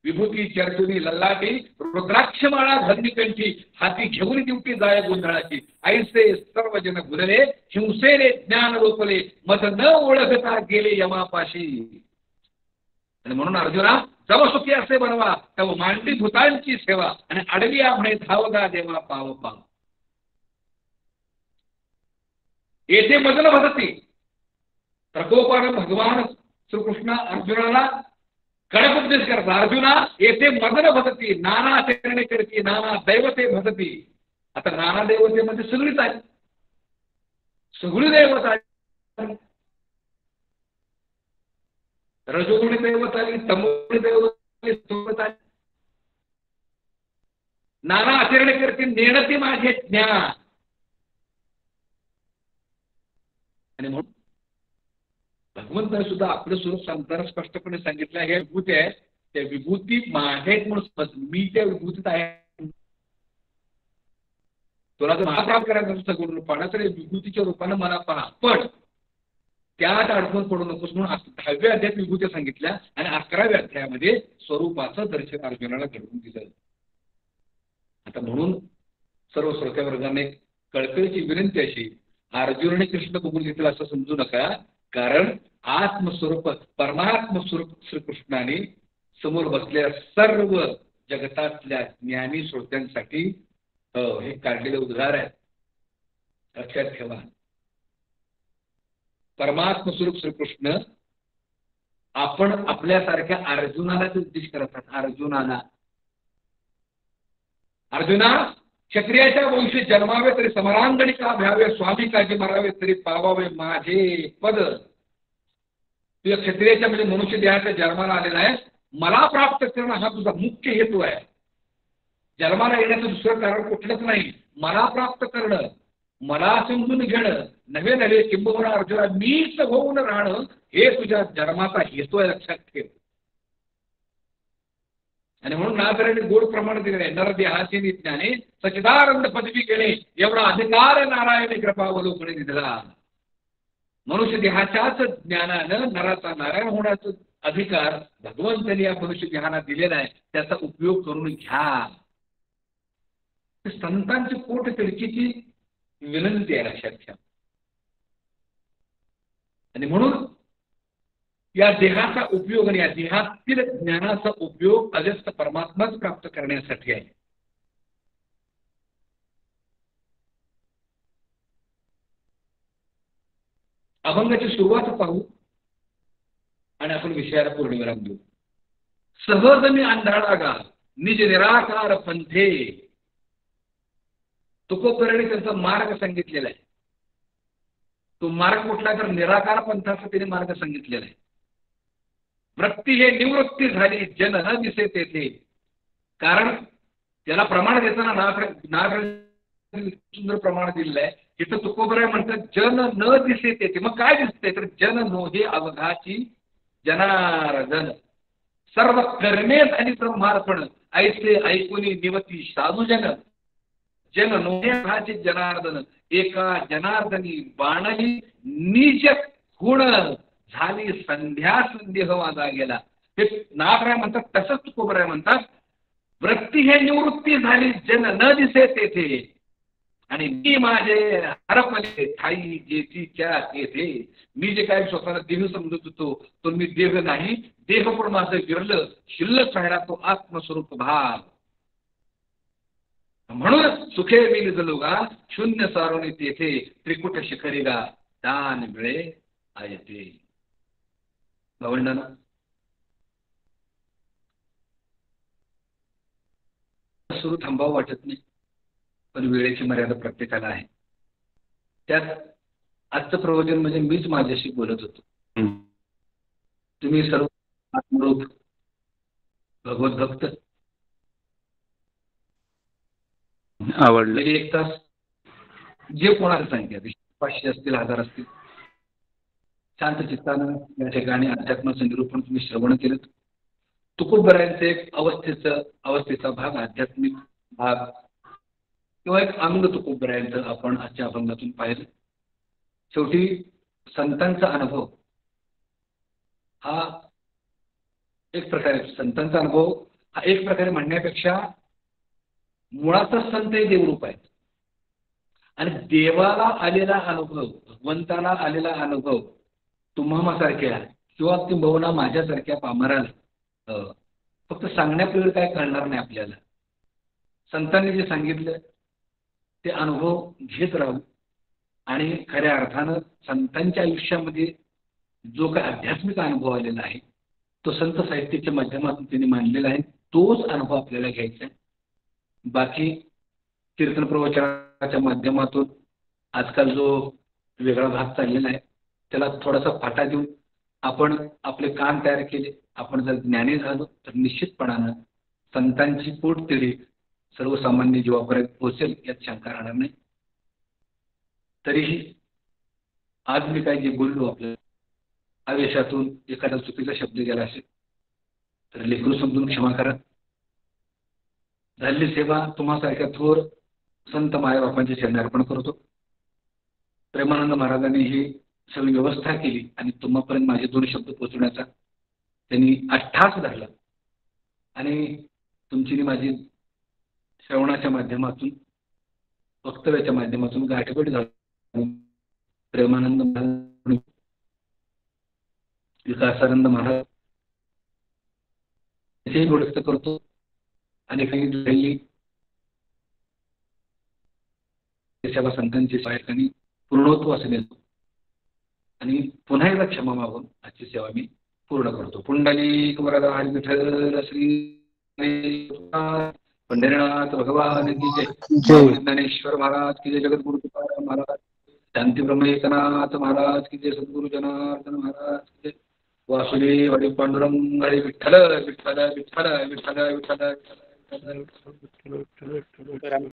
विभूती चर्चुनी लल्लाटी, रुद्राक्षमाळा धरणी कंठी, हाती घेऊन दिवटी जाय गोंधळाची. ऐसे सर्व जन भुलले, हिंसेने ज्ञान रोपले, मत न ओळखता गेले यमापाशी. आणि म्हणून अर्जुना, जव सुखी असे बनवा, तव मांडी भूतांची सेवा, आणि अडवी म्हणे धावगा देवा पाव पाव. येथे मजल भजती. प्रकोपानं भगवान श्रीकृष्ण अर्जुनाला कडक उपदेश करतात. अर्जुना येथे मदन भजती, नाना आचरणे करती, नाना दैवते भजती. आता नाना दैवते म्हणजे सगळीच आहे, सगळी दैवत आहे. रजोगुणी दैवत आली, तमोगुणी दैवत आली. नाना आचरणे करती, नेणती माझे ज्ञान. आणि म्हणून भगवंताने सुद्धा आपलं स्वरूप सांगताना स्पष्टपणे सांगितलं, हे विभूती आहे, त्या विभूती माझ्या म्हणून मी त्या विभूतीत आहे. तुला जर महाप्राप्त करायचं सगुण रूपानं, तर विभूतीच्या रूपानं मला पहा, पण त्यात अडकून पडू नकोस म्हणून 10व्या अध्यायात विभूती सांगितल्या आणि 11व्या अध्यायामध्ये स्वरूपाचं दर्शन अर्जुनाला घडवून दिलं. आता म्हणून सर्व श्रोत्या वर्गाने कळकळीची विनंती अशी, अर्जुनाने कृष्ण बघून घेतलं असं समजू नका. कारण आत्मस्वरूप परमात्म स्वरूप श्रीकृष्णाने समोर बसलेल्या सर्व जगतातल्या ज्ञानी श्रोत्यांसाठी हे काढलेले उद्गार आहेत. लक्षात ठेवा. परमात्म स्वरूप श्रीकृष्ण आपण आपल्यासारख्या अर्जुनालाच उद्देश करतात. अर्जुना क्षत्रियाच्या वंशी जन्मावे तरी समरांगणी का भ्यावे, स्वामी काजी मारावे तरी पावावे माझे पद. तुझ्या क्षत्रियाच्या म्हणजे मनुष्य देहाच्या जन्माला आलेला आहे, मला प्राप्त करणं हा तुझा मुख्य हेतू आहे. जन्माला येण्याचं दुसरं कारण कुठलंच नाही. मला प्राप्त करणं, मला समजून घेणं नव्हे किंबहुना अर्जुना मीच होऊन राहणं हे तुझ्या जन्माचा हेतू आहे, लक्षात ठेव. आणि म्हणून नागराने गोड प्रमाण दिले, नरदेहाची नित्याने सचिदानंद पदवी घेणे एवढा अधिकार नारायण कृपावलोकने दिला. मनुष्य देहाच्याच ज्ञानानं नराचा नारायण होण्याचा अधिकार भगवंतांनी या मनुष्य देहाना दिलेला आहे, त्याचा उपयोग करून घ्या. संतांची पोट तिडकीची विनंती आहे, लक्षात ठेवा. आणि म्हणून या देहाचा उपयोग आणि या देहातील ज्ञानाचा उपयोग अजस्त परमात्माच प्राप्त करण्यासाठी आहे. अभंगाची सुरुवात पाहू आणि आपण विषयाला पूर्णविराम देऊ. सहज मी आंधळा गा निज निराकार पंथे. तुकोबराने त्यांचा मार्ग सांगितलेला आहे. तो मार्ग कुठला तर निराकार पंथाचा त्याने मार्ग सांगितलेला आहे. वृत्ती हे निवृत्ती झाली जन न दिसे तेथे. कारण त्याला प्रमाण देताना नाग सुंदर प्रमाण दिलेलं आहे. तिथं तुकोबराय म्हणतात जन न दिसे तेथे. मग काय दिसते तर जन नोहे अवघाची जनार्दन. सर्व कर्मे आणि ब्रह्मार्पण ऐसे ऐकुनी निवती साधुजन. जन नोहे अवघाची जनार्दन. एका जनार्दनी बाणही निज गुण झाली संध्या संदेह माझा गेला. हे नागराय म्हणतात, तसंच तुकोबराय म्हणतात वृत्ती हे निवृत्ती झाली जन न दिसे तेथे. आणि मी माझे हरपले ठाई जेथीच्या तेथे. मी जे काय स्वतःला देह समजत होतो तो मी देह नाही, देह पण माझं विरलं शिल्लक राहिला तो आत्मस्वरूप भाव. म्हणून सुखे मी निजलो गा शून्य सारोनी तेथे. त्रिकुट शिखरी गा दान मिळे आयते. भावंडांना सुरू थांबावं वाटत नाही, पण वेळेची मर्यादा प्रत्येकाला आहे. त्यात आजचं प्रवचन म्हणजे मीच माझ्याशी बोलत होतो. तुम्ही सर्व आत्मरूप भगवत भक्त आवडलं. एक तास जे कोणाला सांगितलं 500 असतील 1000 असतील शांत चित्तानं या ठिकाणी अध्यात्माचं निरूपण तुम्ही श्रवण केलं. तुकोबरायांचे एक अवस्थेचा भाग, आध्यात्मिक भाग किंवा एक अंग तुकोबरायांचं आपण आजच्या अभंगातून पाहिलं. शेवटी संतांचा अनुभव हा एक प्रकारे म्हणण्यापेक्षा मुळातच संत हे देवरूप आहेत. आणि देवाला आलेला अनुभव, भगवंताला आलेला अनुभव तुम्हासारख्या किंवा किंबहुना माझ्यासारख्या पामराला फक्त सांगण्यापूर्वी काय कळणार नाही आपल्याला. संतांनी जे सांगितलं ते अनुभव घेत राहू आणि खऱ्या अर्थानं संतांच्या आयुष्यामध्ये जो काय आध्यात्मिक अनुभव आलेला आहे तो संत साहित्याच्या माध्यमातून त्यांनी मांडलेला आहे, तोच अनुभव आपल्याला घ्यायचा आहे. बाकी कीर्तन प्रवचनाच्या माध्यमातून आजकाल जो वेगळा भाग चाललेला आहे त्याला थोडासा फाटा देऊन आपण आपले काम तयार केले. आपण जर ज्ञानी झालो तर निश्चितपणानं संतांची पोटतिडी सर्वसामान्य जीवापर्यंत पोहोचेल यात शंका राहणार नाही. तरीही आज मी काय जे बोललो आपल्या आवेशातून एखादा चुकीचा शब्द गेला असेल तर लेकरू समजून क्षमा करा. झालेली सेवा तुम्हासारख्या थोर संत मायबापांच्या चरणी अर्पण करतो. प्रेमानंद महाराजांनी ही सगळी व्यवस्था केली आणि तुम्हापर्यंत माझे 2 शब्द पोहोचवण्याचा त्यांनी अट्टास धरला. आणि तुमची माझी श्रवणाच्या माध्यमातून वक्तव्याच्या माध्यमातून गाठभेट झाली. प्रेमानंद महाराज, विकासानंद महाराज हे गोष्ट करतो. आणि काही सेवा संतांची सेवा या ठिकाणी पूर्णत्व असं देतो आणि पुन्हा एकदा क्षमा मागून आजची सेवा मी पूर्ण करतो. पुंडलिक वरदा हरी विठ्ठल श्री पंढरीनाथ भगवान की जय. ज्ञानेश्वर महाराज की जय. जगद्गुरु तुकाराम महाराज, शांती ब्रह्म एकनाथ महाराज की जय. सद्गुरु जनार्दन महाराज की जय. वासुदेव हरी पांडुरंग हरी विठ्ठल विठ्ठल विठ्ठल विठ्ठल विठ्ठल विठ्ठल विठ्ठल विठ्ठल विठ्ठल विठ्ठल.